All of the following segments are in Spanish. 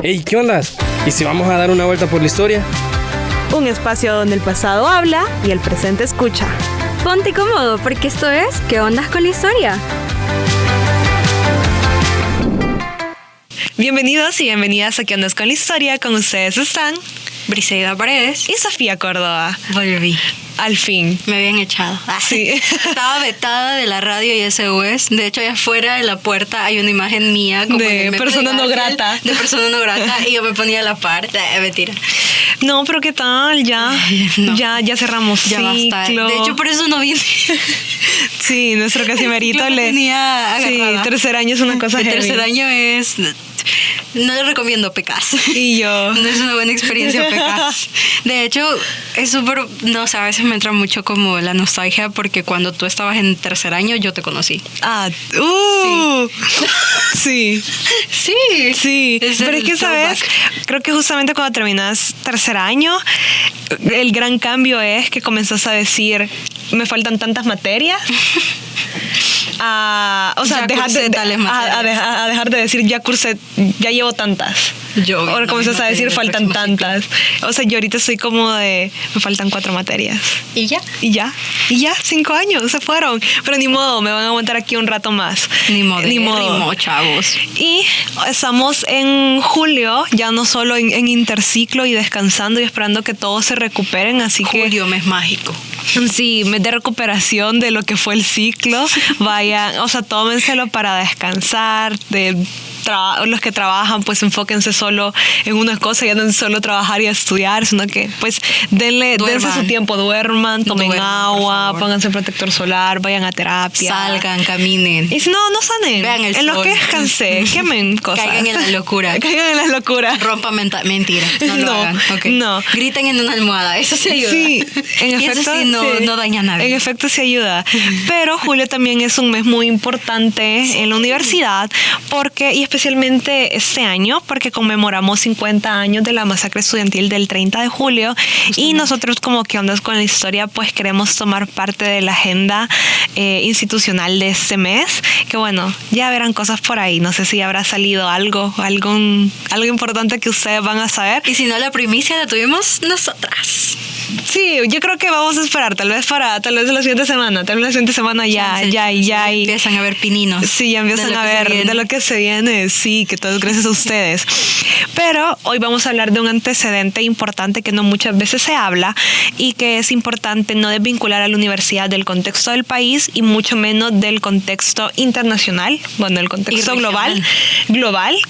Hey, ¿qué onda? ¿Y si vamos a dar una vuelta por la historia? Un espacio donde el pasado habla y el presente escucha. Ponte cómodo porque esto es ¿Qué ondas con la historia? Bienvenidos y bienvenidas a ¿Qué ondas con la historia? Con ustedes están Briseida Paredes y Sofía Córdoba. Volví. Al fin. Me habían echado. Sí. Estaba vetada de la radio y SOS. De hecho, allá afuera de la puerta hay una imagen mía como de persona no grata. De persona no grata. Y yo me ponía a la par. Mentira. No, pero ¿qué tal? Ya, no. ya cerramos ya ciclo. De hecho, por eso no vine. Sí, nuestro Casimerito le tenía agarrada. Sí, tercer año es una cosa El heavy. tercer año es... No le recomiendo PECAS. Y yo. No es una buena experiencia PECAS. De hecho, es súper... No, o sea, a veces me entra mucho como la nostalgia porque cuando tú estabas en tercer año yo te conocí. Sí. Sí. Pero es que, ¿sabes? Creo que justamente cuando terminas tercer año, el gran cambio es que comenzás a decir, me faltan tantas materias. O sea, a dejar de decir ya cursé, ya llevo tantas. Ahora comenzás a decir faltan tantas. O sea, yo ahorita estoy como de me faltan 4 materias. ¿Y ya? 5 años se fueron. Pero ni modo, me van a aguantar aquí un rato más. Ni modo, chavos. Y estamos en julio, ya no solo en interciclo y descansando y esperando que todos se recuperen, así que... Julio, mes mágico. Sí, mes de recuperación de lo que fue el ciclo. Vayan, o sea, tómenselo para descansar, los que trabajan pues enfóquense solo en una cosa, ya no solo trabajar y estudiar, sino que pues dense su tiempo, duerman, tomen agua, pónganse protector solar, vayan a terapia, salgan, caminen, y si no sanen, vean el en sol. Lo que descanse, quemen cosas, caigan en la locura, rompan mentira, no lo hagan. Okay. No, griten en una almohada, eso sí ayuda. Sí, en y efecto eso sí no daña a nadie. En efecto sí ayuda, pero julio también es un mes muy importante en la universidad porque, y especialmente este año, porque conmemoramos 50 años de la masacre estudiantil del 30 de julio. Justamente. Y nosotros como ¿Qué ondas con la historia? Pues queremos tomar parte de la agenda institucional de este mes, que bueno, ya verán cosas por ahí, no sé si habrá salido algo importante que ustedes van a saber. Y si no, la primicia la tuvimos nosotras. Sí, yo creo que vamos a esperar, tal vez la siguiente semana, ya empiezan a ver pininos. Sí, ya empiezan a ver de lo que se viene, sí, que todo es gracias a ustedes. Pero hoy vamos a hablar de un antecedente importante que no muchas veces se habla y que es importante no desvincular a la universidad del contexto del país y mucho menos del contexto internacional, bueno, el contexto global.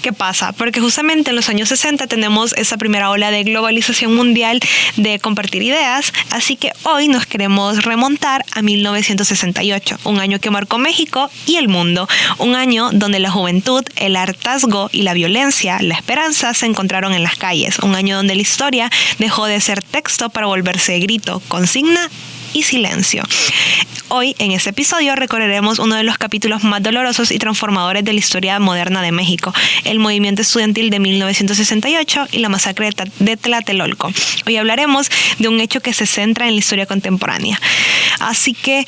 ¿Qué pasa? Porque justamente en los años 60 tenemos esa primera ola de globalización mundial, de compartir ideas, así que hoy nos queremos remontar a 1968, un año que marcó México y el mundo, un año donde la juventud, el hartazgo y la violencia, la esperanza se encontraron en las calles, un año donde la historia dejó de ser texto para volverse grito, consigna y silencio. Hoy, en este episodio, recorreremos uno de los capítulos más dolorosos y transformadores de la historia moderna de México, el movimiento estudiantil de 1968 y la masacre de Tlatelolco. Hoy hablaremos de un hecho que se centra en la historia contemporánea. Así que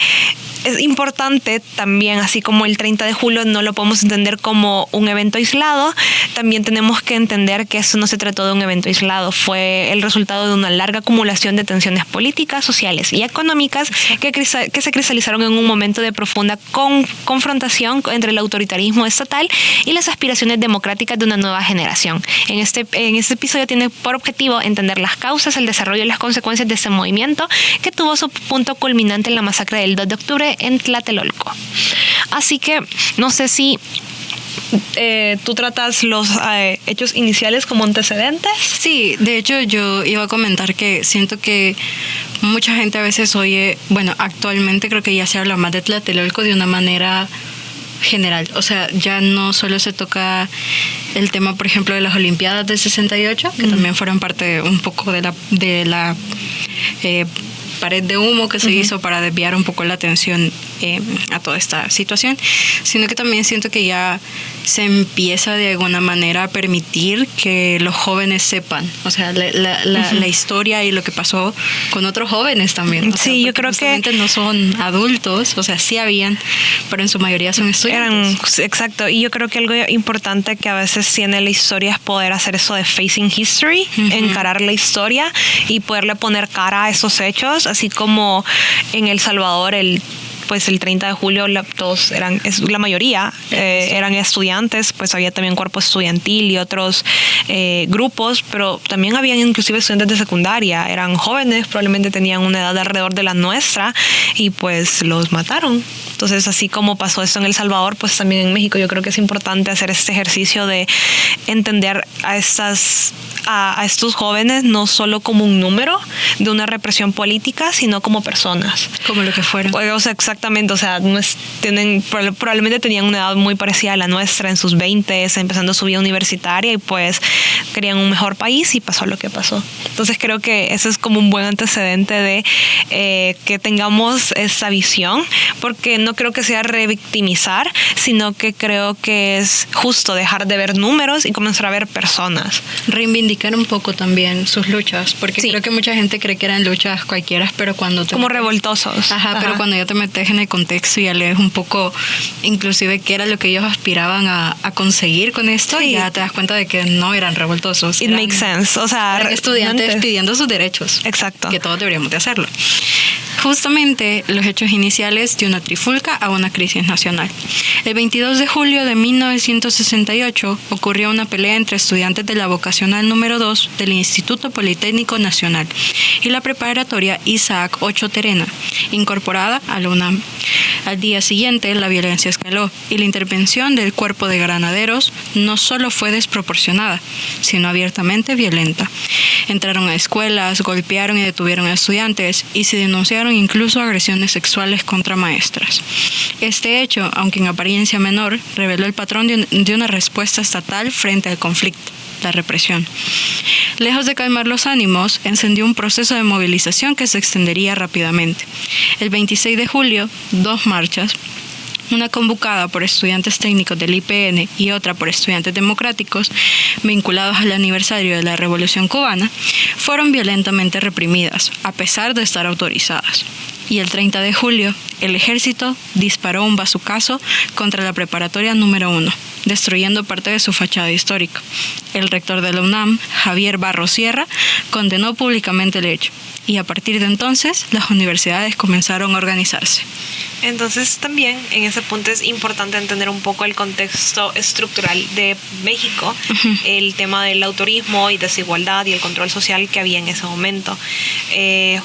es importante también, así como el 30 de julio no lo podemos entender como un evento aislado, también tenemos que entender que eso no se trató de un evento aislado, fue el resultado de una larga acumulación de tensiones políticas, sociales y económicas que se cristalizaron en un momento de profunda confrontación entre el autoritarismo estatal y las aspiraciones democráticas de una nueva generación. En este episodio tiene por objetivo entender las causas, el desarrollo y las consecuencias de ese movimiento que tuvo su punto culminante en la masacre del 2 de octubre en Tlatelolco. Así que no sé si tú tratas los hechos iniciales como antecedentes. Sí, de hecho yo iba a comentar que siento que mucha gente a veces oye, bueno, actualmente creo que ya se habla más de Tlatelolco de una manera general, o sea, ya no solo se toca el tema, por ejemplo, de las Olimpiadas del 68, que también fueron parte un poco de la pared de humo que se hizo para desviar un poco la atención a toda esta situación, sino que también siento que ya se empieza de alguna manera a permitir que los jóvenes sepan, o sea, la historia y lo que pasó con otros jóvenes también. O sea, Sí, yo creo que no son adultos, o sea, sí habían, pero en su mayoría son estudiantes. exacto, y yo creo que algo importante que a veces tiene la historia es poder hacer eso de facing history, encarar la historia y poderle poner cara a esos hechos, así como en El Salvador el 30 de julio todos la mayoría eran estudiantes, pues había también cuerpo estudiantil y otros grupos, pero también habían inclusive estudiantes de secundaria, eran jóvenes, probablemente tenían una edad de alrededor de la nuestra y pues los mataron. Entonces, así como pasó esto en El Salvador, pues también en México yo creo que es importante hacer este ejercicio de entender a estos jóvenes no solo como un número de una represión política, sino como personas. Como lo que fueron. O sea, exactamente, o sea, probablemente tenían una edad muy parecida a la nuestra, en sus 20s, empezando su vida universitaria y pues querían un mejor país y pasó lo que pasó. Entonces creo que ese es como un buen antecedente de que tengamos esa visión, porque no creo que sea revictimizar, sino que creo que es justo dejar de ver números y comenzar a ver personas. Reivindicar un poco también sus luchas, porque Sí. creo que mucha gente cree que eran luchas cualquiera, pero cuando Como revoltosos. Ajá, pero cuando ya te metes en el contexto y ya lees un poco, inclusive qué era lo que ellos aspiraban a conseguir con esto, Sí. ya te das cuenta de que no eran revoltosos. It makes sense. O sea, Eran estudiantes pidiendo sus derechos. Exacto. Que todos deberíamos de hacerlo. Justamente los hechos iniciales de una trifulca a una crisis nacional. El 22 de julio de 1968 ocurrió una pelea entre estudiantes de la vocacional número 2 del Instituto Politécnico Nacional y la preparatoria Isaac Ochoa Terena, incorporada a la UNAM. Al día siguiente, la violencia escaló y la intervención del cuerpo de granaderos no solo fue desproporcionada, sino abiertamente violenta. Entraron a escuelas, golpearon y detuvieron a estudiantes y se denunciaron incluso agresiones sexuales contra maestras. Este hecho, aunque en apariencia menor, reveló el patrón de una respuesta estatal frente al conflicto, la represión. Lejos de calmar los ánimos, encendió un proceso de movilización que se extendería rápidamente. El 26 de julio, 2 marchas, una convocada por estudiantes técnicos del IPN y otra por estudiantes democráticos, vinculados al aniversario de la Revolución Cubana, fueron violentamente reprimidas, a pesar de estar autorizadas. Y el 30 de julio, el ejército disparó un bazucazo contra la preparatoria número 1, destruyendo parte de su fachada histórica. El rector de la UNAM, Javier Barros Sierra, condenó públicamente el hecho. Y a partir de entonces, las universidades comenzaron a organizarse. Entonces también en ese punto es importante entender un poco el contexto estructural de México, el tema del autorismo y desigualdad y el control social que había en ese momento.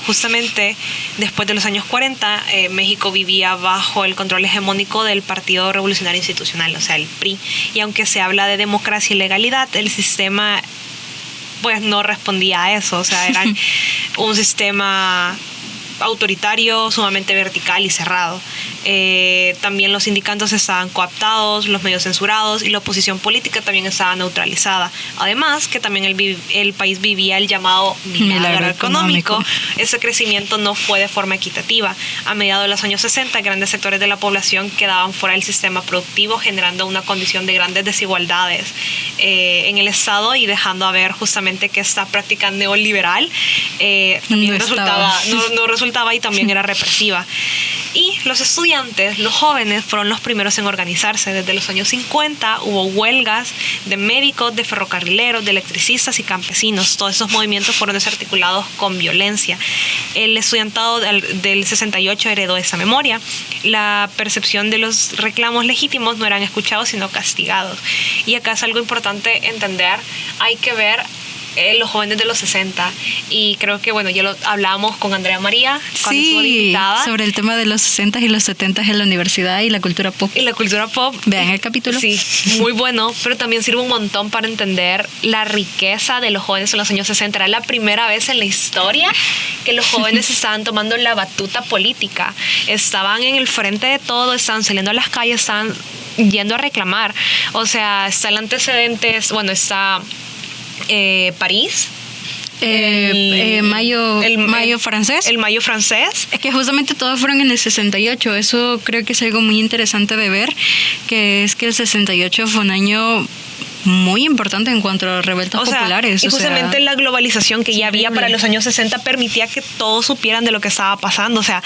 Justamente después de los años 40, México vivía bajo el control hegemónico del Partido Revolucionario Institucional, o sea, el PRI. Y aunque se habla de democracia y legalidad, el sistema pues no respondía a eso, o sea, era un sistema autoritario, sumamente vertical y cerrado. También los sindicatos estaban cooptados, los medios censurados y la oposición política también estaba neutralizada. Además, que también el país vivía el llamado milagro económico. Ese crecimiento no fue de forma equitativa. A mediados de los años 60, grandes sectores de la población quedaban fuera del sistema productivo, generando una condición de grandes desigualdades en el Estado y dejando a ver justamente que esta práctica neoliberal también no resultaba y también era represiva. Y los estudiantes, los jóvenes, fueron los primeros en organizarse. Desde los años 50 hubo huelgas de médicos, de ferrocarrileros, de electricistas y campesinos. Todos esos movimientos fueron desarticulados con violencia. El estudiantado del 68 heredó esa memoria. La percepción de los reclamos legítimos no eran escuchados, sino castigados. Y acá es algo importante entender. Hay que ver los jóvenes de los 60 y creo que ya lo hablamos con Andrea María cuando estuvo de invitada sobre el tema de los 60 y los 70 en la universidad y la cultura pop. Vean el capítulo. Sí, muy bueno, pero también sirve un montón para entender la riqueza de los jóvenes en los años 60. Era la primera vez en la historia que los jóvenes estaban tomando la batuta política, estaban en el frente de todo, estaban saliendo a las calles, estaban yendo a reclamar. O sea, está el antecedente, está París, mayo francés. El mayo francés. Es que justamente todos fueron en el 68. Eso creo que es algo muy interesante de ver, que es que el 68 fue un año muy importante en cuanto a revueltas populares. Y justamente la globalización que ya había para los años 60 permitía que todos supieran de lo que estaba pasando. O sea,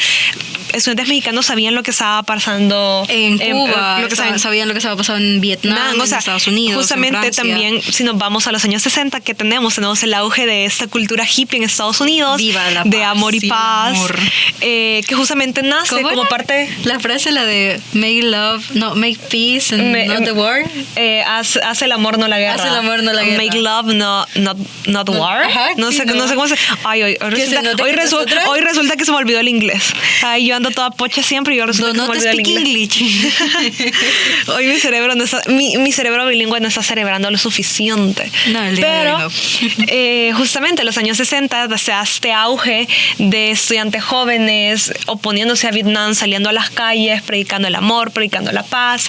estudiantes mexicanos sabían lo que estaba pasando en Cuba, sabían lo que estaba pasando en Vietnam, en Estados Unidos, justamente en Francia. También, si nos vamos a los años 60, que tenemos el auge de esta cultura hippie en Estados Unidos, Viva la de paz, amor y paz, que justamente nace como parte... La frase, la de make peace and not the war. Haz el amor, no la guerra. Haz el amor, no la guerra. Make love, not war. Ajá, no sé cómo se... Ay, hoy resulta que se me olvidó el inglés. Ay, yo ando toda pocha siempre y yo resulta que se me olvidó el inglés. Hoy mi cerebro no está... Mi cerebro bilingüe no está celebrando lo suficiente. No, el día Pero de hoy no. justamente en los años 60 se hace este auge de estudiantes jóvenes oponiéndose a Vietnam, saliendo a las calles, predicando el amor, predicando la paz.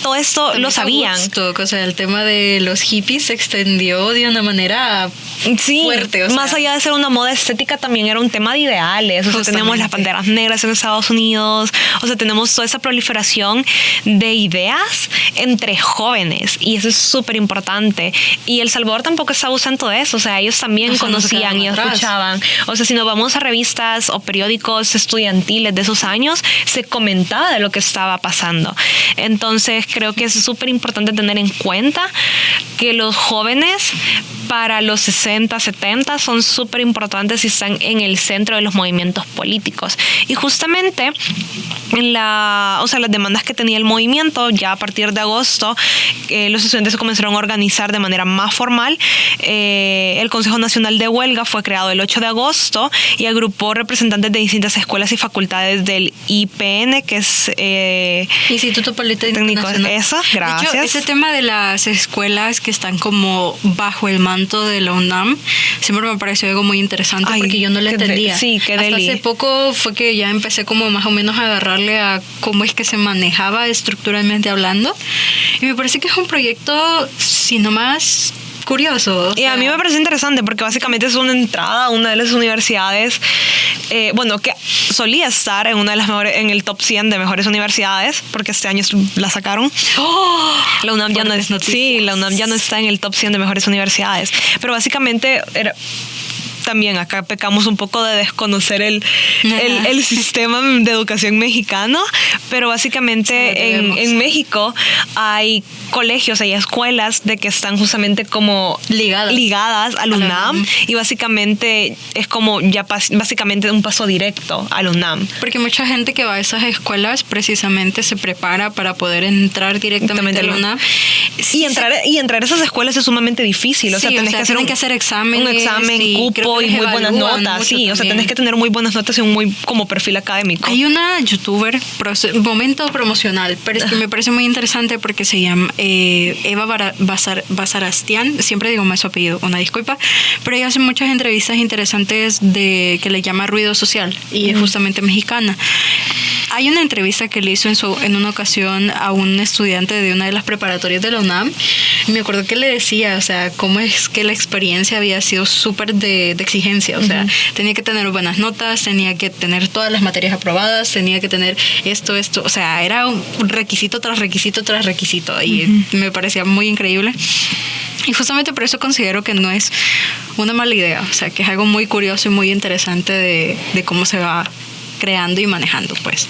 Todo esto También lo sabían. O sea, el tema de los hippies se extendió de una manera fuerte. Más allá de ser una moda estética, también era un tema de ideales. O sea, tenemos las panteras negras en Estados Unidos. O sea, tenemos toda esa proliferación de ideas entre jóvenes. Y eso es súper importante. Y El Salvador tampoco está ausente de eso. O sea, ellos también conocían y escuchaban. O sea, si nos vamos a revistas o periódicos estudiantiles de esos años, se comentaba de lo que estaba pasando. Entonces, creo que es súper importante tener en cuenta que los jóvenes para los 60, 70 son súper importantes y están en el centro de los movimientos políticos. Y justamente las demandas que tenía el movimiento, ya a partir de agosto, los estudiantes se comenzaron a organizar de manera más formal. El Consejo Nacional de Huelga fue creado el 8 de agosto y agrupó representantes de distintas escuelas y facultades del IPN, que es Instituto Politécnico Nacional. Eso, gracias. De hecho, ese tema de las escuelas que están como bajo el manto de la UNAM siempre me pareció algo muy interesante. Porque yo no le entendía. Hasta hace poco fue que ya empecé como más o menos a agarrarle a cómo es que se manejaba estructuralmente hablando, y me parece que es un proyecto, si no más, curioso. Y a mí me parece interesante porque básicamente es una entrada a una de las universidades, que solía estar en una de las mejores, en el top 100 de mejores universidades, porque este año la sacaron. La UNAM ya no es, la UNAM ya no está en el top 100 de mejores universidades, pero básicamente era... También acá pecamos un poco de desconocer el sistema de educación mexicano, pero básicamente en México hay colegios, hay escuelas de que están justamente como ligadas al UNAM, y básicamente es como ya básicamente un paso directo al UNAM. Porque mucha gente que va a esas escuelas precisamente se prepara para poder entrar directamente al UNAM. Y entrar a esas escuelas es sumamente difícil. O sea, tenés que hacer exámenes, un examen, cupo y muy buenas notas. Sí, o sea, tenés que tener muy buenas notas y un muy como perfil académico. Hay una youtuber, momento promocional, pero es que me parece muy interesante porque se llama Eva Basarastian, siempre digo mal su apellido, una disculpa, pero ella hace muchas entrevistas interesantes que le llama Ruido Social, y es justamente mexicana. Hay una entrevista que le hizo en una ocasión a un estudiante de una de las preparatorias de la UNAM, y me acuerdo que le decía, o sea, cómo es que la experiencia había sido súper de exigencia, o sea, tenía que tener buenas notas, tenía que tener todas las materias aprobadas, tenía que tener esto, o sea, era un requisito tras requisito tras requisito, y me parecía muy increíble. Y justamente por eso considero que no es una mala idea, o sea, que es algo muy curioso y muy interesante de cómo se va creando y manejando, pues.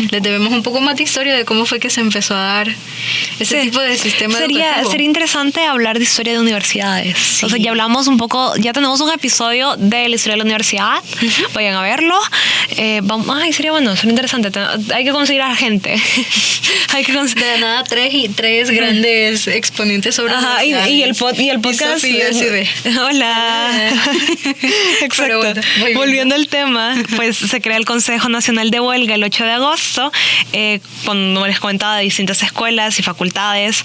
Les debemos un poco más de historia de cómo fue que se empezó a dar ese tipo de sistema educativo. Sería interesante hablar de historia de universidades. Sí. O sea, ya hablamos un poco, ya tenemos un episodio de la historia de la universidad. Vayan a verlo. Sería bueno, sería interesante. Hay que conseguir a la gente. De nada, tres grandes exponentes sobre y el podcast. Hola. Exacto. Bueno, volviendo al tema, pues se crea el Consejo Nacional de Huelga el 8 de agosto, como les comentaba, de distintas escuelas y facultades,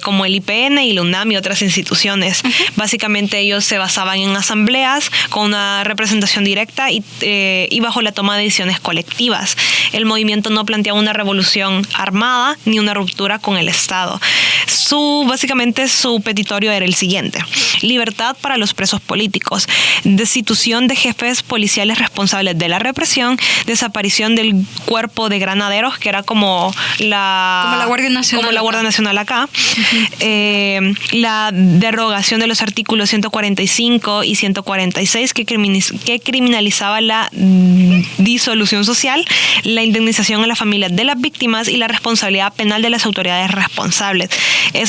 como el IPN y la UNAM y otras instituciones. Básicamente ellos se basaban en asambleas con una representación directa y bajo la toma de decisiones colectivas. El movimiento no planteaba una revolución armada ni una ruptura con el Estado. Básicamente su petitorio era el siguiente: libertad para los presos políticos, destitución de jefes policiales responsables de la represión, desaparición del cuerpo de granaderos, que era como la Guardia Nacional. Como la Guardia Nacional acá. La derogación de los artículos 145 y 146 que criminalizaba la disolución social, la indemnización a las familias de las víctimas y la responsabilidad penal de las autoridades responsables.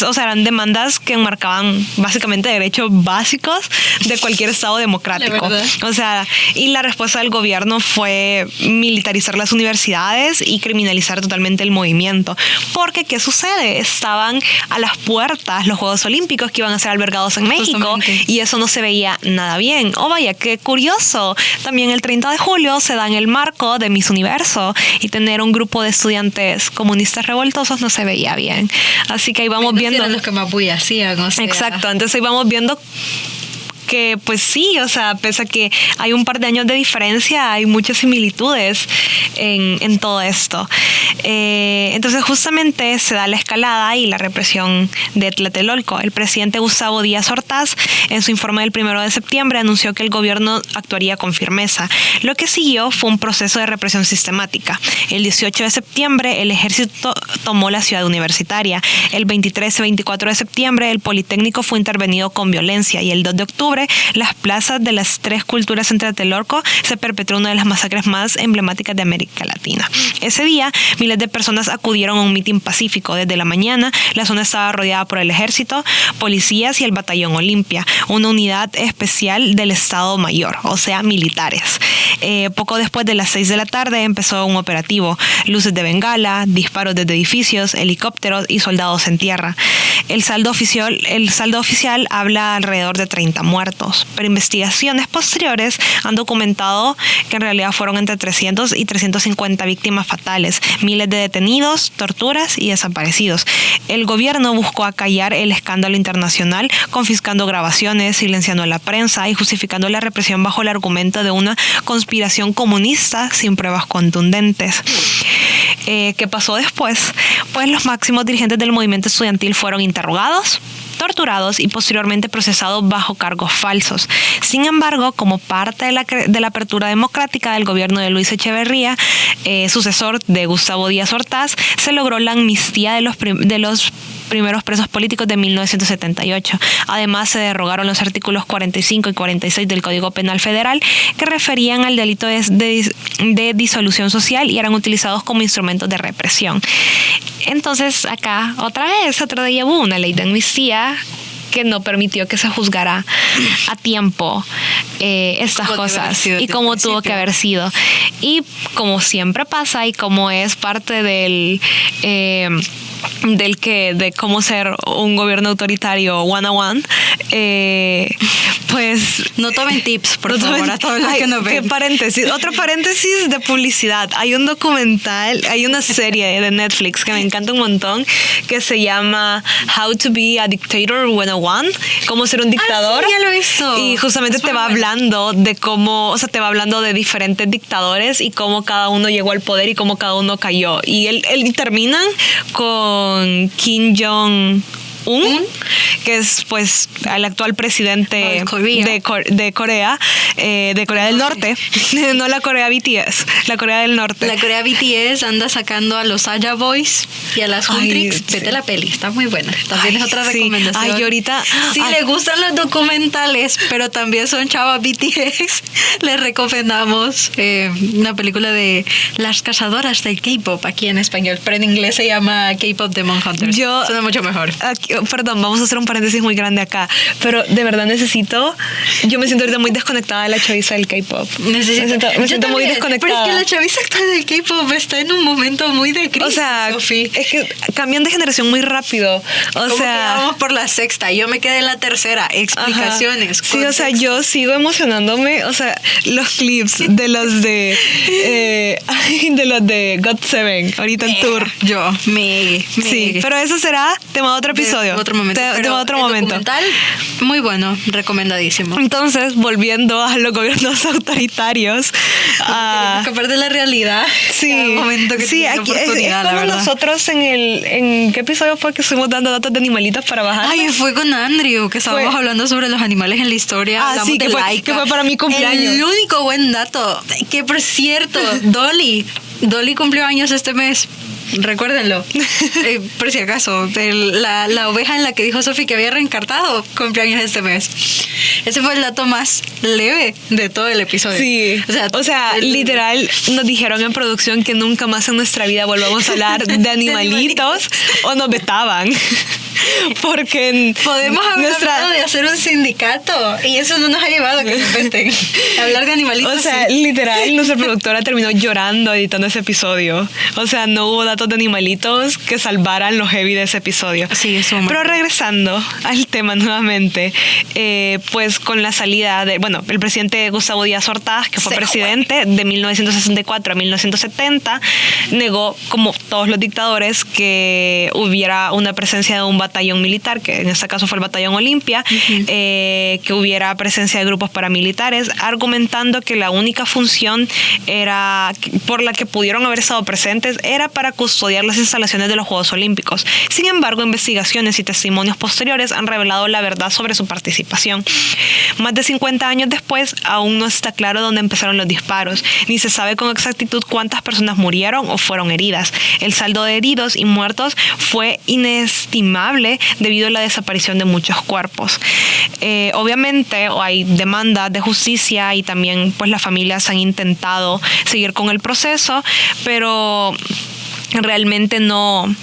O sea, eran demandas que enmarcaban básicamente derechos básicos de cualquier Estado democrático. O sea, y la respuesta del gobierno fue militarizar las universidades y criminalizar totalmente el movimiento. Porque, ¿qué sucede? Estaban a las puertas los Juegos Olímpicos que iban a ser albergados en México. Justamente. Y eso no se veía nada bien. Oh, vaya, qué curioso. También el 30 de julio se da en el marco de Miss Universo y tener un grupo de estudiantes comunistas revoltosos no se veía bien. Así que ahí vamos viendo. Eran los que más bulla hacían, o sea. Exacto, entonces ahí vamos viendo que pues sí, o sea, pese a que hay un par de años de diferencia, hay muchas similitudes en todo esto. Entonces justamente se da la escalada y la represión de Tlatelolco. El presidente Gustavo Díaz Ordaz, en su informe del 1 de septiembre, anunció que el gobierno actuaría con firmeza. Lo que siguió fue un proceso de represión sistemática. El 18 de septiembre, el ejército tomó la ciudad universitaria. El 23 y 24 de septiembre, el Politécnico fue intervenido con violencia y el 2 de octubre, las plazas de las tres culturas en Tlatelolco se perpetró una de las masacres más emblemáticas de América Latina. Ese día, miles de personas acudieron a un mitin pacífico. Desde la mañana, la zona estaba rodeada por el ejército, policías y el batallón Olimpia, una unidad especial del Estado Mayor, o sea, militares. Poco después de las 6 de la tarde empezó un operativo. Luces de bengala, disparos desde edificios, helicópteros y soldados en tierra. El saldo oficial habla alrededor de 30 muertos, pero investigaciones posteriores han documentado que en realidad fueron entre 300 y 350 víctimas fatales, miles de detenidos, torturas y desaparecidos. El gobierno buscó acallar el escándalo internacional, confiscando grabaciones, silenciando a la prensa y justificando la represión bajo el argumento de una conspiración comunista sin pruebas contundentes. ¿Qué pasó después? Pues los máximos dirigentes del movimiento estudiantil fueron interrogados, torturados y posteriormente procesados bajo cargos falsos. Sin embargo, como parte de la apertura democrática del gobierno de Luis Echeverría, sucesor de Gustavo Díaz Ordaz, se logró la amnistía de los primeros presos políticos de 1978. Además, se derogaron los artículos 45 y 46 del Código Penal Federal que referían al delito de disolución social y eran utilizados como instrumentos de represión. Entonces, acá, otra vez, otro déjà vu, una ley de amnistía que no permitió que se juzgara a tiempo estas cosas y como tuvo que haber sido. Y como siempre pasa y como es parte de cómo ser un gobierno autoritario 101, pues no tomen tips, por favor, a todos los que nos ven. Otro paréntesis de publicidad. Hay un documental, hay una serie de Netflix que me encanta un montón que se llama How to be a Dictator 101, cómo ser un dictador. Sí, ya lo he visto. Y justamente te va hablando de cómo, o sea, te va hablando de diferentes dictadores y cómo cada uno llegó al poder y cómo cada uno cayó. Y él terminan con Kim Jong-un, que es pues el actual presidente de Corea del Norte, no la Corea BTS, la Corea del Norte. La Corea BTS anda sacando a los Aya Boys y a las Huntrix. Vete la peli, está muy buena. También es otra recomendación. Y ahorita si le gustan los documentales, pero también son chavas BTS, les recomendamos una película de las cazadoras del K-pop aquí en español, pero en inglés se llama K-pop Demon Hunters. Suena mucho mejor. Perdón, vamos a hacer un paréntesis muy grande acá, pero de verdad yo me siento ahorita muy desconectada de la chaviza del K-pop. Me siento muy desconectada. Pero es que la chaviza actual del K-pop está en un momento muy de crisis, o sea, Sophie. Es que cambian de generación muy rápido. Como que vamos por la sexta, yo me quedé en la tercera. Explicaciones. Ajá. Sí, o sea, yo sigo emocionándome. O sea, los clips de los de GOT7 ahorita en tour. Sí, pero eso será tema de otro episodio. episodio. Otro momento. De pero otro el momento. documental, muy bueno, recomendadísimo. Entonces, volviendo a los gobiernos autoritarios. Escapar de la realidad. Sí, cada momento que sí, tienes aquí oportunidad, es la como verdad. nosotros en ¿qué episodio fue que estuvimos dando datos de animalitos para bajar? Ay, fue con Andrew, que estábamos Fue- hablando sobre los animales en la historia. Ah, hablamos sí, de Laika. que fue para mi cumpleaños. El único buen dato, que por cierto, Dolly cumplió años este mes. Recuérdenlo. Por si acaso, la oveja en la que dijo Sophie que había reencartado cumpleaños este mes. Ese fue el dato más leve de todo el episodio. Sí, o sea, literal nos dijeron en producción que nunca más en nuestra vida volvamos a hablar de animalitos o nos vetaban. Porque Podemos haber hablado de hacer un sindicato y eso no nos ha llevado a que nos inventen. Hablar de animalitos. O sea, sí. literal, nuestra productora terminó llorando editando ese episodio. O sea, no hubo datos de animalitos que salvaran lo heavy de ese episodio. Sí, eso. Pero regresando al tema nuevamente, pues con la salida de, bueno, el presidente Gustavo Díaz Ordaz, que fue presidente de 1964 a 1970, negó, como todos los dictadores, que hubiera una presencia de un batallón militar, que en este caso fue el Batallón Olimpia, que hubiera presencia de grupos paramilitares, argumentando que la única función era por la que pudieron haber estado presentes era para custodiar las instalaciones de los Juegos Olímpicos. Sin embargo, investigaciones y testimonios posteriores han revelado la verdad sobre su participación. Más de 50 años después, aún no está claro dónde empezaron los disparos, ni se sabe con exactitud cuántas personas murieron o fueron heridas. El saldo de heridos y muertos fue inestimable debido a la desaparición de muchos cuerpos. Obviamente hay demandas de justicia y también pues las familias han intentado seguir con el proceso, pero realmente no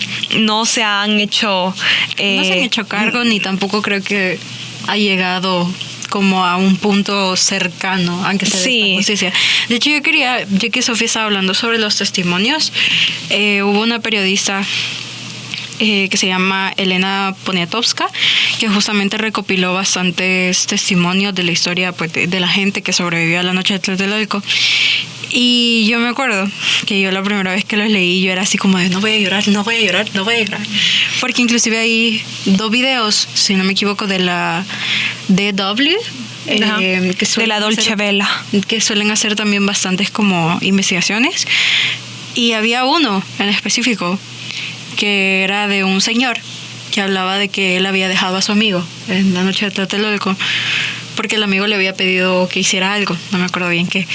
se han hecho no se han hecho cargo ni tampoco creo que ha llegado como a un punto cercano aunque se dé esta justicia. De hecho, ya que Sofía estaba hablando sobre los testimonios, hubo una periodista que se llama Elena Poniatowska, que justamente recopiló bastantes testimonios de la historia pues, de la gente que sobrevivió a la noche de Tlatelolco. Y yo me acuerdo que yo la primera vez que los leí, yo era así como de no voy a llorar. Porque inclusive hay 2 videos, si no me equivoco, de la DW, de la Dolce Vela, que suelen hacer también bastantes como investigaciones. Y había uno en específico que era de un señor que hablaba de que él había dejado a su amigo en la noche de Tlatelolco porque el amigo le había pedido que hiciera algo, no me acuerdo bien qué,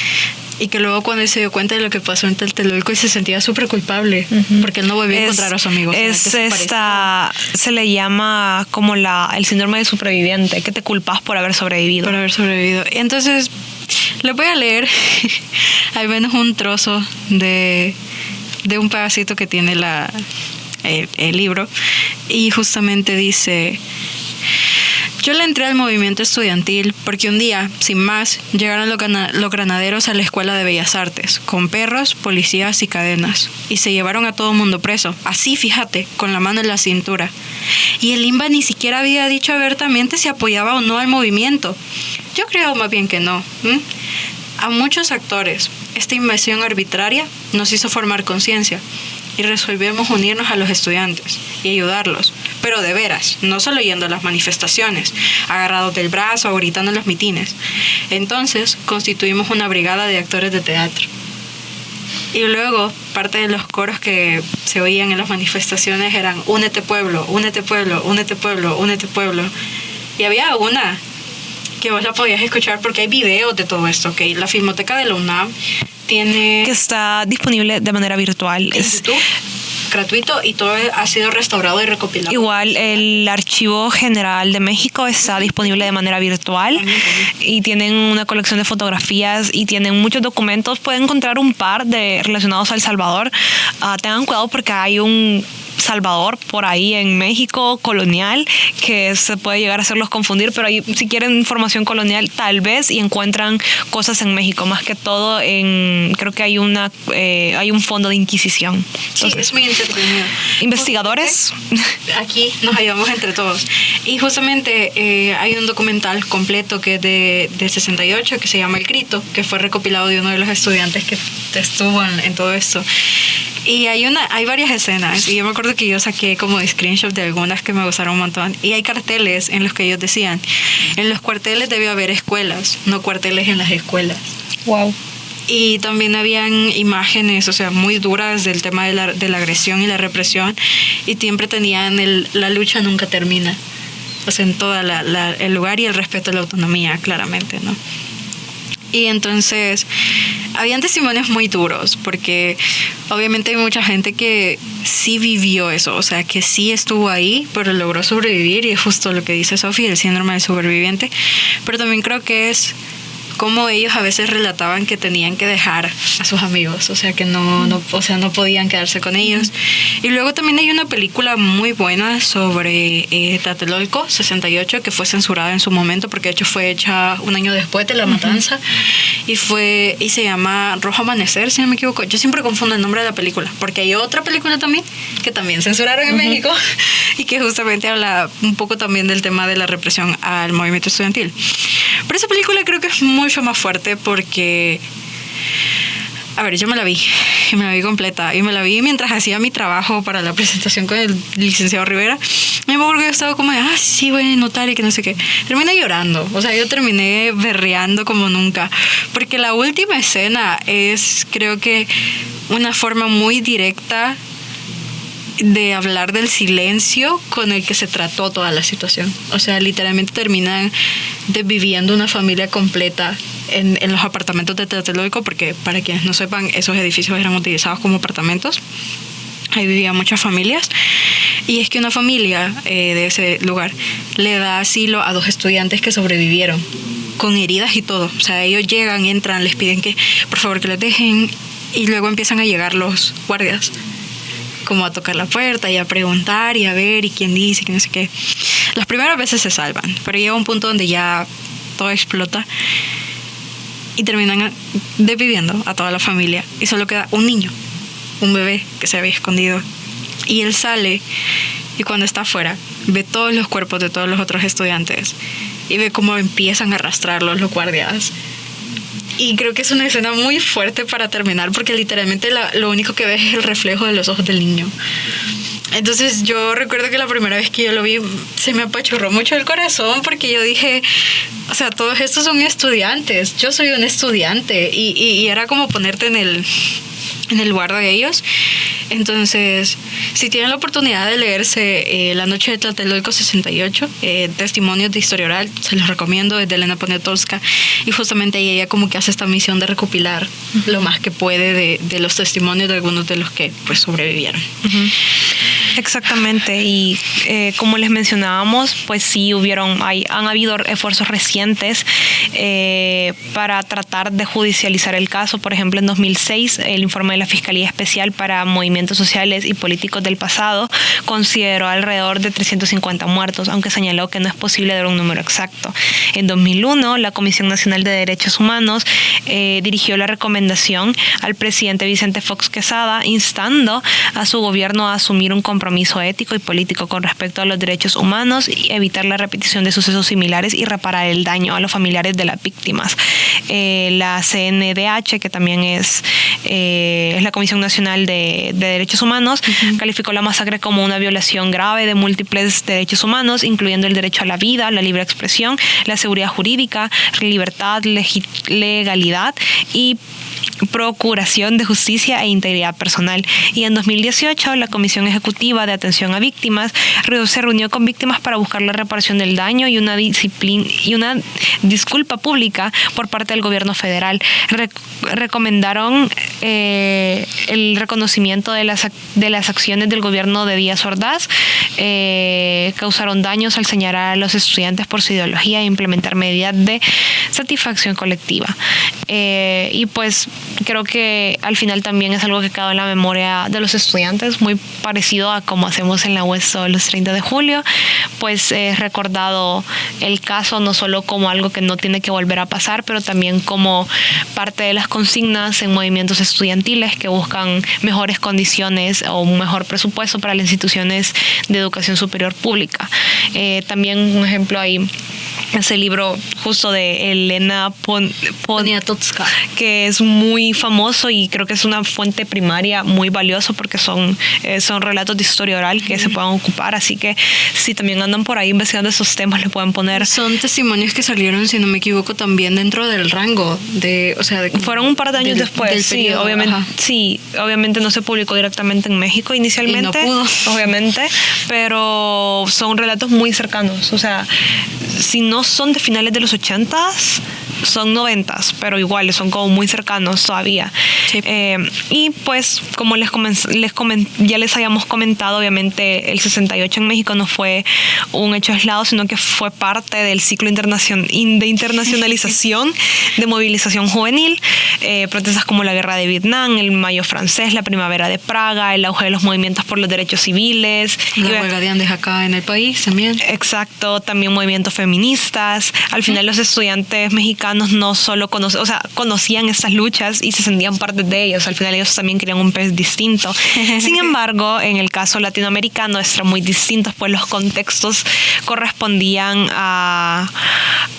y que luego cuando él se dio cuenta de lo que pasó en Tlatelolco y se sentía súper culpable porque él no volvió a encontrar a su amigo. Se le llama como el síndrome de superviviente, que te culpas por haber sobrevivido. Y entonces le voy a leer al menos un trozo de un pedacito que tiene el libro, y justamente dice: yo le entré al movimiento estudiantil porque un día, sin más, llegaron los granaderos a la Escuela de Bellas Artes, con perros, policías y cadenas, y se llevaron a todo el mundo preso, así fíjate, con la mano en la cintura. Y el INBA ni siquiera había dicho abiertamente si apoyaba o no al movimiento. Yo creo más bien que no. A muchos actores, esta invasión arbitraria nos hizo formar conciencia y resolvimos unirnos a los estudiantes y ayudarlos, pero de veras, no solo yendo a las manifestaciones, agarrados del brazo o gritando en los mitines. Entonces constituimos una brigada de actores de teatro. Y luego, parte de los coros que se oían en las manifestaciones eran: únete pueblo, únete pueblo, únete pueblo, únete pueblo. Y había una que vos la podías escuchar porque hay videos de todo esto, ¿ok? La Filmoteca de la UNAM tiene... que está disponible de manera virtual. En YouTube, gratuito, y todo ha sido restaurado y recopilado. Igual el Archivo General de México está disponible de manera virtual y tienen una colección de fotografías y tienen muchos documentos. Pueden encontrar un par relacionados a El Salvador. Tengan cuidado porque hay un Salvador por ahí en México colonial que se puede llegar a hacerlos confundir, pero ahí, si quieren información colonial tal vez y encuentran cosas en México, más que todo creo que hay un fondo de Inquisición. Entonces, sí, es muy entretenido. Investigadores, aquí nos ayudamos entre todos. Y justamente hay un documental completo que es de 68 que se llama El Grito, que fue recopilado de uno de los estudiantes que estuvo en todo esto. Y hay varias escenas, y yo me acuerdo que yo saqué como screenshot de algunas que me gustaron un montón. Y hay carteles en los que ellos decían, en los cuarteles debe haber escuelas, no cuarteles en las escuelas. Wow. Y también habían imágenes, o sea, muy duras del tema de la agresión y la represión, y siempre tenían la lucha nunca termina. O sea, en todo el lugar, y el respeto a la autonomía, claramente, ¿no? Y entonces habían testimonios muy duros, porque obviamente hay mucha gente que sí vivió eso, o sea, que sí estuvo ahí, pero logró sobrevivir, y es justo lo que dice Sophie, el síndrome del superviviente. Pero también creo que es como ellos a veces relataban que tenían que dejar a sus amigos, o sea, que no podían quedarse con ellos. Y luego también hay una película muy buena sobre Tlatelolco 68, que fue censurada en su momento, porque de hecho fue hecha un año después de la matanza, y se llama Rojo Amanecer, si no me equivoco. Yo siempre confundo el nombre de la película, porque hay otra película también que también censuraron en México, y que justamente habla un poco también del tema de la represión al movimiento estudiantil. Pero esa película creo que es mucho más fuerte, porque, a ver, yo me la vi completa, y me la vi mientras hacía mi trabajo para la presentación con el licenciado Rivera. Y me acuerdo que yo estaba como, sí, voy a notar, y que no sé qué. Terminé llorando, o sea, yo terminé berreando como nunca, porque la última escena es, creo que, una forma muy directa de hablar del silencio con el que se trató toda la situación. O sea, literalmente terminan desviviendo una familia completa en los apartamentos de Tlatelolco, porque para quienes no sepan, esos edificios eran utilizados como apartamentos. Ahí vivían muchas familias. Y es que una familia de ese lugar le da asilo a 2 estudiantes que sobrevivieron, con heridas y todo. O sea, ellos llegan, entran, les piden que por favor que los dejen, y luego empiezan a llegar los guardias, como a tocar la puerta y a preguntar y a ver y quién dice, que no sé qué. Las primeras veces se salvan, pero llega un punto donde ya todo explota y terminan desviviendo a toda la familia, y solo queda un niño, un bebé que se había escondido, y él sale, y cuando está afuera ve todos los cuerpos de todos los otros estudiantes y ve cómo empiezan a arrastrarlos los guardias. Y creo que es una escena muy fuerte para terminar, porque literalmente lo único que ves es el reflejo de los ojos del niño. Entonces yo recuerdo que la primera vez que yo lo vi se me apachurró mucho el corazón, porque yo dije, o sea, todos estos son estudiantes, yo soy un estudiante, y era como ponerte en el lugar de ellos. Entonces, si tienen la oportunidad de leerse La noche de Tlatelolco 68, testimonios de historia oral, se los recomiendo, es de Elena Poniatowska, y justamente ella como que hace esta misión de recopilar lo más que puede de los testimonios de algunos de los que pues sobrevivieron. Exactamente, y como les mencionábamos, pues sí han habido esfuerzos recientes para tratar de judicializar el caso. Por ejemplo, en 2006, el informe de la Fiscalía Especial para Movimientos Sociales y Políticos del Pasado consideró alrededor de 350 muertos, aunque señaló que no es posible dar un número exacto. En 2001, la Comisión Nacional de Derechos Humanos dirigió la recomendación al presidente Vicente Fox Quesada, instando a su gobierno a asumir un compromiso ético y político con respecto a los derechos humanos y evitar la repetición de sucesos similares y reparar el daño a los familiares de las víctimas. La CNDH, que también es la Comisión Nacional de Derechos Humanos, calificó la masacre como una violación grave de múltiples derechos humanos, incluyendo el derecho a la vida, la libre expresión, la seguridad jurídica, libertad, legalidad y procuración de justicia e integridad personal. Y en 2018, la Comisión Ejecutiva de Atención a Víctimas se reunió con víctimas para buscar la reparación del daño y una disculpa pública por parte del gobierno federal. Recomendaron el reconocimiento de las acciones del gobierno de Díaz Ordaz, causaron daños al señalar a los estudiantes por su ideología e implementar medidas de satisfacción colectiva. Y pues creo que al final también es algo que quedó en la memoria de los estudiantes, muy parecido a como hacemos en la UESO los 30 de julio, pues es recordado el caso no solo como algo que no tiene que volver a pasar, pero también como parte de las consignas en movimientos estudiantiles que buscan mejores condiciones o un mejor presupuesto para las instituciones de educación superior pública. También un ejemplo ahí ese libro justo de Elena Poniatowska, que es muy famoso y creo que es una fuente primaria muy valiosa porque son relatos de historia oral que se pueden ocupar, así que si también andan por ahí investigando esos temas, le pueden poner. Son testimonios que salieron, si no me equivoco, también dentro del rango fueron un par de años después, del sí, periodo, obviamente, ajá. sí, obviamente no se publicó directamente en México inicialmente, Y no pudo. obviamente, pero son relatos muy cercanos, o sea, si no son de finales de los 80s, son 90s, pero igual son como muy cercanos todavía. Sí. Y pues, como ya les habíamos comentado, obviamente el 68 en México no fue un hecho aislado, sino que fue parte del ciclo de internacionalización de movilización juvenil, protestas como la Guerra de Vietnam, el Mayo francés, la Primavera de Praga, el auge de los movimientos por los derechos civiles. La huelga de Andes acá en el país también. Exacto, también movimientos feministas. Al final los estudiantes mexicanos no solo conocían estas luchas y se sentían parte de ellas. Al final ellos también querían un país distinto. Sin embargo, en el caso latinoamericano eran muy distintos, pues los contextos correspondían a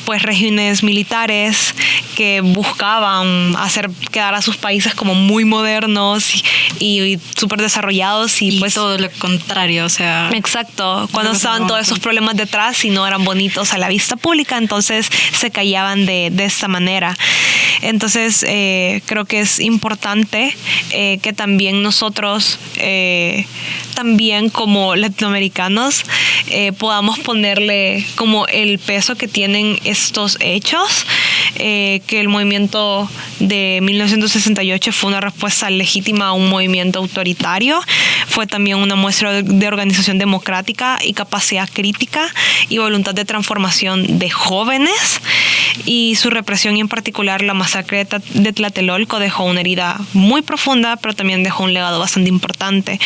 pues regímenes militares que buscaban hacer quedar a sus países como muy modernos y súper desarrollados y pues todo lo contrario, o sea. Exacto, cuando estaban todos esos problemas detrás y no eran bonitos a la vista pública, entonces se callaban de esta manera. Entonces creo que es importante que también nosotros, también como latinoamericanos, podamos ponerle como el peso que tienen estos hechos, que el movimiento de 1968 fue una respuesta legítima a un movimiento autoritario, fue también una muestra de organización democrática y capacidad crítica y voluntad de transformación de jóvenes, y su represión y en particular la masacre de Tlatelolco dejó una herida muy profunda, pero también dejó un legado bastante importante.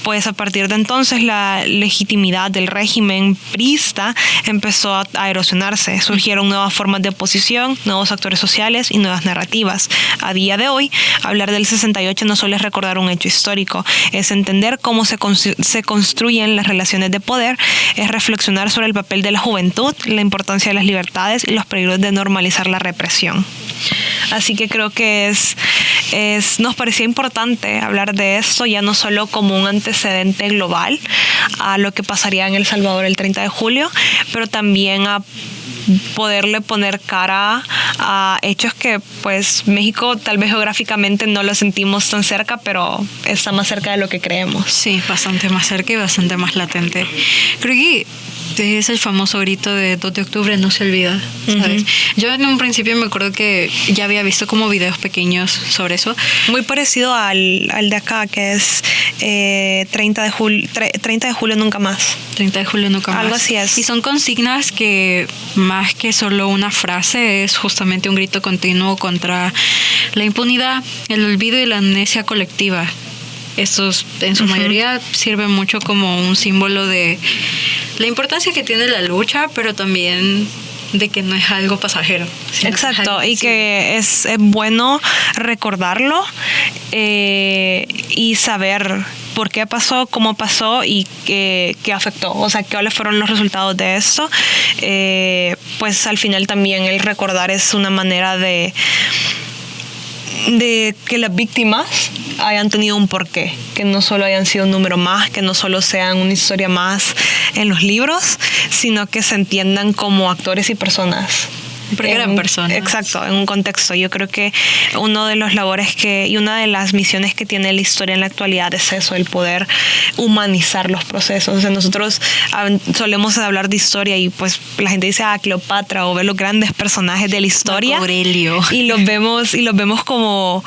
Pues a partir de entonces la legitimidad del régimen priista empezó a erosionarse. Surgieron nuevas formas de oposición, nuevos actores sociales y nuevas narrativas. A día de hoy, hablar del 68 no solo es recordar un hecho histórico, es entender cómo se construyen las relaciones de poder, es reflexionar sobre el papel de la juventud, la importancia de las libertades y los peligros de normalizar la represión. Así que creo que nos parecía importante hablar de esto, ya no solo como un antecedente global a lo que pasaría en El Salvador el 30 de julio, pero también a poderle poner cara a hechos que pues México tal vez geográficamente no lo sentimos tan cerca, pero está más cerca de lo que creemos. Sí, bastante más cerca y bastante más latente. Creo que es el famoso grito de 2 de octubre, no se olvida, ¿sabes? Yo en un principio me acuerdo que ya había visto como videos pequeños sobre eso. Muy parecido al de acá, que es 30 de julio nunca más. 30 de julio nunca más. Algo así es. Y son consignas que más que solo una frase es justamente un grito continuo contra la impunidad, el olvido y la amnesia colectiva. Estos en su mayoría sirven mucho como un símbolo de la importancia que tiene la lucha, pero también de que no es algo pasajero. Exacto, y que es bueno recordarlo y saber por qué pasó, cómo pasó y qué afectó, o sea, cuáles fueron los resultados de esto. Pues al final también el recordar es una manera de que las víctimas hayan tenido un porqué, que no solo hayan sido un número más, que no solo sean una historia más en los libros, sino que se entiendan como actores y personas. Porque eran personas. Exacto, en un contexto. Yo creo que uno de los labores y una de las misiones que tiene la historia en la actualidad es eso, el poder humanizar los procesos. O sea, nosotros solemos hablar de historia y pues la gente dice Cleopatra o ve los grandes personajes de la historia. Marco Aurelio. Y los vemos como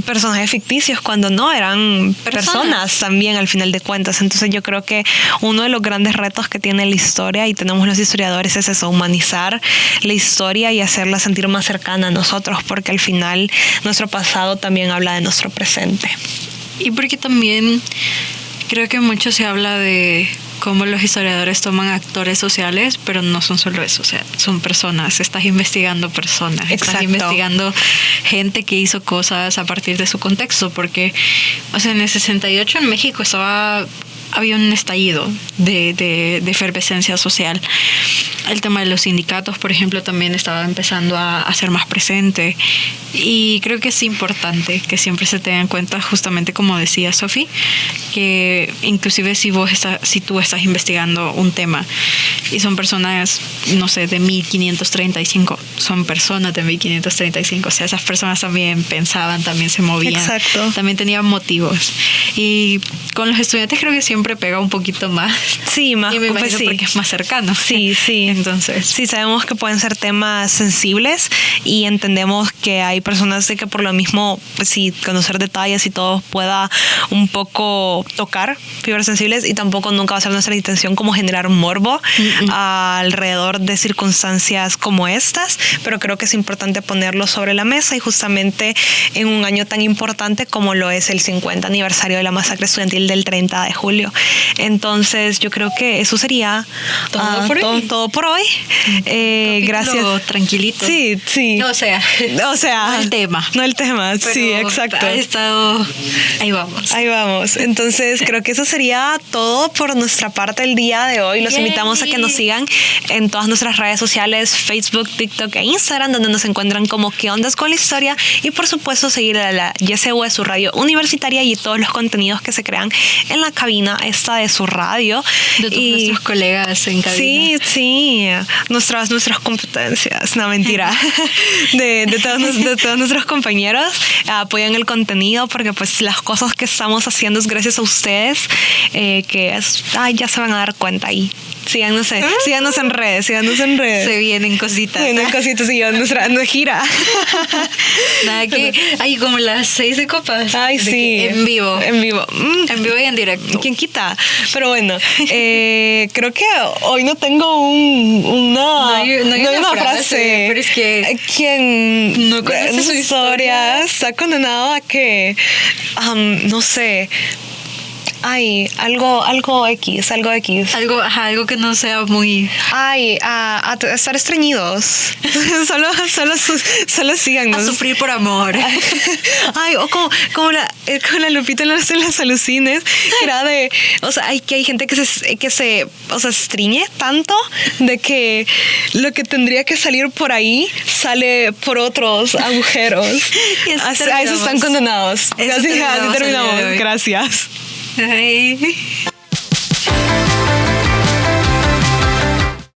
personajes ficticios cuando no, eran personas también al final de cuentas. Entonces yo creo que uno de los grandes retos que tiene la historia y tenemos los historiadores es eso, humanizar la historia y hacerla sentir más cercana a nosotros, porque al final nuestro pasado también habla de nuestro presente. Y porque también creo que mucho se habla de cómo los historiadores toman actores sociales, pero no son solo eso, o sea, son personas, estás investigando personas, estás investigando gente que hizo cosas a partir de su contexto, porque, o sea, en el 68 en México estaba había un estallido de efervescencia social. El tema de los sindicatos, por ejemplo, también estaba empezando a ser más presente. Y creo que es importante que siempre se tenga en cuenta, justamente como decía Sofi, que inclusive si tú estás investigando un tema y son personas, no sé, de 1535, son personas de 1535, o sea, esas personas también pensaban, también se movían. Exacto. También tenían motivos. Y con los estudiantes creo que siempre pega un poquito más. Sí, más, y me imagino pues sí. porque es más cercano. Sí, sí. Entonces, sí, sabemos que pueden ser temas sensibles y entendemos que hay personas de que por lo mismo, pues sí, conocer detalles y todo pueda un poco tocar fibras sensibles, y tampoco nunca va a ser nuestra intención como generar morbo alrededor de circunstancias como estas, pero creo que es importante ponerlo sobre la mesa, y justamente en un año tan importante como lo es el 50 aniversario de la masacre estudiantil del 30 de julio. Entonces yo creo que eso sería todo por hoy. Gracias. Tranquilito. Sí, sí. O sea, no el tema. No el tema, Pero sí, exacto. Ha estado... Ahí vamos. Ahí vamos. Entonces creo que eso sería todo por nuestra parte el día de hoy. Los invitamos a que nos sigan en todas nuestras redes sociales, Facebook, TikTok e Instagram, donde nos encuentran como ¿Qué ondas con la historia? Y por supuesto seguir a la YSU, su radio universitaria, y todos los contenidos que se crean en la cabina esta de su radio. De todos nuestros colegas en cabina. Sí, nuestras competencias, no, mentira. de todos nuestros compañeros apoyan el contenido, porque pues las cosas que estamos haciendo es gracias a ustedes, ya se van a dar cuenta ahí. Síganos en redes. Se vienen cositas. Sí, nuestra gira. Nada que hay como las 6 de copas. Ay, sí. En vivo. En vivo Y en directo. ¿Quién quita? Pero bueno, creo que hoy no tengo una frase. Pero es que quien no conoce su historia está condenado a que, no sé, algo X. Algo que no sea muy... a estar estreñidos. solo síganos. A sufrir por amor. O como la Lupita en las alucines, que era de, o sea, hay gente que se estriñe tanto de que lo que tendría que salir por ahí sale por otros agujeros. A eso están condenados. Así terminamos. Gracias. Ay.